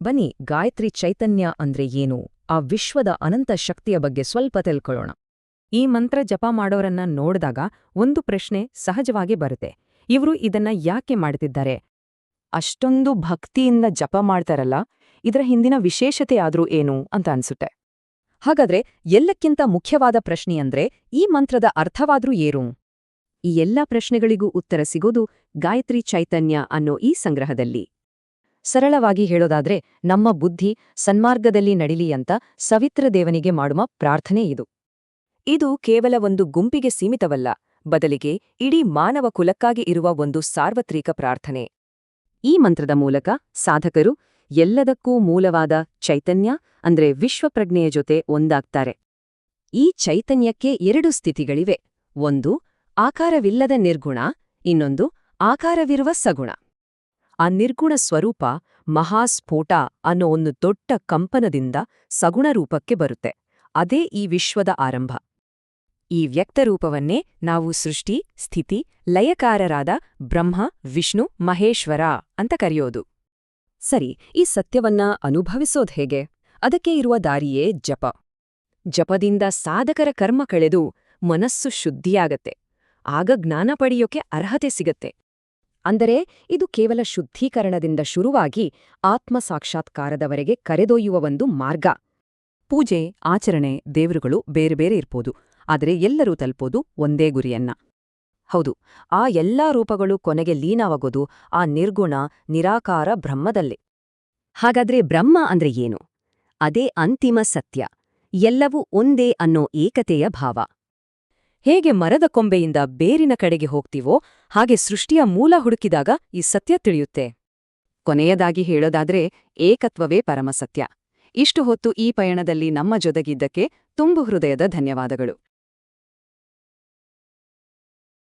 ಬನ್ನಿ ಗಾಯತ್ರಿ ಚೈತನ್ಯ ಅಂದ್ರೆ ಏನು, ಆ ವಿಶ್ವದ ಅನಂತ ಶಕ್ತಿಯ ಬಗ್ಗೆ ಸ್ವಲ್ಪ ತಿಳ್ಕೊಳ್ಳೋಣ. ಈ ಮಂತ್ರ ಜಪ ಮಾಡೋರನ್ನ ನೋಡಿದಾಗ ಒಂದು ಪ್ರಶ್ನೆ ಸಹಜವಾಗಿ ಬರುತ್ತೆ. ಇವರು ಇದನ್ನ ಯಾಕೆ ಮಾಡ್ತಿದ್ದಾರೆ? ಅಷ್ಟೊಂದು ಭಕ್ತಿಯಿಂದ ಜಪ ಮಾಡ್ತಾರಲ್ಲ, ಇದರ ಹಿಂದಿನ ವಿಶೇಷತೆಯಾದ್ರೂ ಏನು ಅಂತ ಅನ್ಸುತ್ತೆ. ಹಾಗಾದ್ರೆ ಎಲ್ಲಕ್ಕಿಂತ ಮುಖ್ಯವಾದ ಪ್ರಶ್ನೆಯಂದ್ರೆ ಈ ಮಂತ್ರದ ಅರ್ಥವಾದ್ರೂ ಏನು? ಈ ಎಲ್ಲಾ ಪ್ರಶ್ನೆಗಳಿಗೂ ಉತ್ತರ ಸಿಗೋದು ಗಾಯತ್ರಿ ಚೈತನ್ಯ ಅನ್ನೋ ಈ ಸಂಗ್ರಹದಲ್ಲಿ. ಸರಳವಾಗಿ ಹೇಳೋದಾದ್ರೆ ನಮ್ಮ ಬುದ್ಧಿ ಸನ್ಮಾರ್ಗದಲ್ಲಿ ನಡಿಲಿ ಅಂತ ಸವಿತ್ರ ದೇವನಿಗೆ ಮಾಡುವ ಪ್ರಾರ್ಥನೆ ಇದು. ಇದು ಕೇವಲ ಒಂದು ಗುಂಪಿಗೆ ಸೀಮಿತವಲ್ಲ, ಬದಲಿಗೆ ಇಡೀ ಮಾನವ ಕುಲಕ್ಕಾಗಿ ಇರುವ ಒಂದು ಸಾರ್ವತ್ರಿಕ ಪ್ರಾರ್ಥನೆ. ಈ ಮಂತ್ರದ ಮೂಲಕ ಸಾಧಕರು ಎಲ್ಲದಕ್ಕೂ ಮೂಲವಾದ ಚೈತನ್ಯ ಅಂದ್ರೆ ವಿಶ್ವಪ್ರಜ್ಞೆಯ ಜೊತೆ ಒಂದಾಗ್ತಾರೆ. ಈ ಚೈತನ್ಯಕ್ಕೆ ಎರಡು ಸ್ಥಿತಿಗಳಿವೆ. ಒಂದು ಆಕಾರವಿಲ್ಲದ ನಿರ್ಗುಣ, ಇನ್ನೊಂದು ಆಕಾರವಿರುವ ಸಗುಣ. ಆ ನಿರ್ಗುಣ ಸ್ವರೂಪ ಮಹಾಸ್ಫೋಟ ಅನ್ನೋ ಒಂದು ದೊಡ್ಡ ಕಂಪನದಿಂದ ಸಗುಣ ರೂಪಕ್ಕೆ ಬರುತ್ತೆ. ಅದೇ ಈ ವಿಶ್ವದ ಆರಂಭ. ಈ ವ್ಯಕ್ತರೂಪವನ್ನೇ ನಾವು ಸೃಷ್ಟಿ, ಸ್ಥಿತಿ, ಲಯಕಾರರಾದ ಬ್ರಹ್ಮ, ವಿಷ್ಣು, ಮಹೇಶ್ವರ ಅಂತ ಕರೆಯೋದು. ಸರಿ, ಈ ಸತ್ಯವನ್ನ ಅನುಭವಿಸೋದ್ ಹೇಗೆ? ಅದಕ್ಕೆ ಇರುವ ದಾರಿಯೇ ಜಪ. ಜಪದಿಂದ ಸಾಧಕರ ಕರ್ಮ ಕಳೆದು ಮನಸ್ಸು ಶುದ್ಧಿಯಾಗತ್ತೆ. ಆಗ ಜ್ಞಾನ ಪಡೆಯೋಕೆ ಅರ್ಹತೆ ಸಿಗತ್ತೆ. ಅಂದರೆ ಇದು ಕೇವಲ ಶುದ್ಧೀಕರಣದಿಂದ ಶುರುವಾಗಿ ಆತ್ಮಸಾಕ್ಷಾತ್ಕಾರದವರೆಗೆ ಕರೆದೊಯ್ಯುವ ಒಂದು ಮಾರ್ಗ. ಪೂಜೆ, ಆಚರಣೆ, ದೇವರುಗಳು ಬೇರೆ ಬೇರೆ ಇರ್ಬೋದು, ಆದರೆ ಎಲ್ಲರೂ ತಲುಪೋದು ಒಂದೇ ಗುರಿಯನ್ನ. ಹೌದು, ಆ ಎಲ್ಲಾ ರೂಪಗಳು ಕೊನೆಗೆ ಲೀನವಾಗೋದು ಆ ನಿರ್ಗುಣ, ನಿರಾಕಾರ ಬ್ರಹ್ಮದಲ್ಲೇ. ಹಾಗಾದ್ರೆ ಬ್ರಹ್ಮ ಅಂದ್ರೆ ಏನು? ಅದೇ ಅಂತಿಮ ಸತ್ಯ, ಎಲ್ಲವೂ ಒಂದೇ ಅನ್ನೋ ಏಕತೆಯ ಭಾವ. ಹೇಗೆ ಮರದ ಕೊಂಬೆಯಿಂದ ಬೇರಿನ ಕಡೆಗೆ ಹೋಗ್ತೀವೋ ಹಾಗೆ ಸೃಷ್ಟಿಯ ಮೂಲ ಹುಡುಕಿದಾಗ ಈ ಸತ್ಯ ತಿಳಿಯುತ್ತೆ. ಕೊನೆಯದಾಗಿ ಹೇಳೋದಾದ್ರೆ ಏಕತ್ವವೇ ಪರಮಸತ್ಯ. ಇಷ್ಟು ಹೊತ್ತು ಈ ಪಯಣದಲ್ಲಿ ನಮ್ಮ ಜೊತೆಗಿದ್ದಕ್ಕೆ ತುಂಬು ಹೃದಯದ ಧನ್ಯವಾದಗಳು.